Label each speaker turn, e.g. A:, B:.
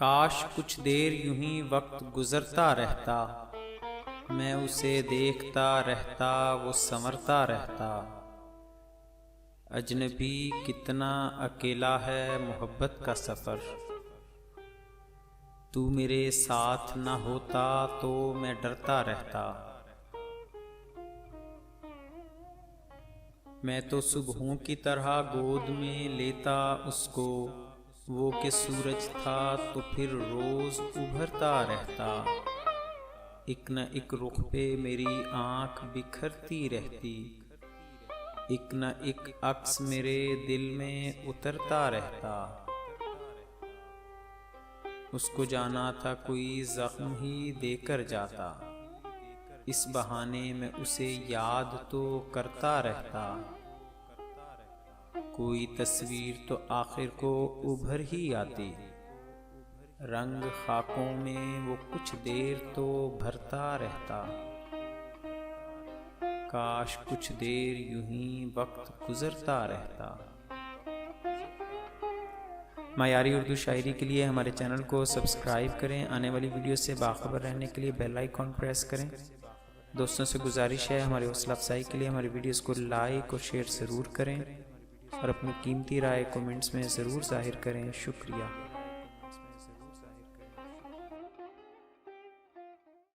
A: काश कुछ देर यूं ही वक्त गुजरता रहता, मैं उसे देखता रहता, वो संवरता रहता। अजनबी कितना अकेला है मोहब्बत का सफ़र, तू मेरे साथ न होता तो मैं डरता रहता। मैं तो सुबहों की तरह गोद में लेता उसको, वो के सूरज था तो फिर रोज़ उभरता रहता। एक न एक रुख पे मेरी आँख बिखरती रहती, एक न एक अक्स मेरे दिल में उतरता रहता। उसको जाना था कोई ज़ख्म ही देकर जाता, इस बहाने मैं उसे याद तो करता रहता। कोई तस्वीर तो आखिर को उभर ही आती, रंग खाकों में वो कुछ देर तो भरता रहता। काश कुछ देर यूं ही वक्त गुजरता रहता। मायारी उर्दू शायरी के लिए हमारे चैनल को सब्सक्राइब करें। आने वाली वीडियो से बाखबर रहने के लिए बेल आइकॉन प्रेस करें। दोस्तों से गुजारिश है हमारी हौसला अफजाई के लिए हमारी वीडियोस को लाइक और शेयर ज़रूर करें और अपनी कीमती राय कमेंट्स में ज़रूर ज़ाहिर करें। शुक्रिया।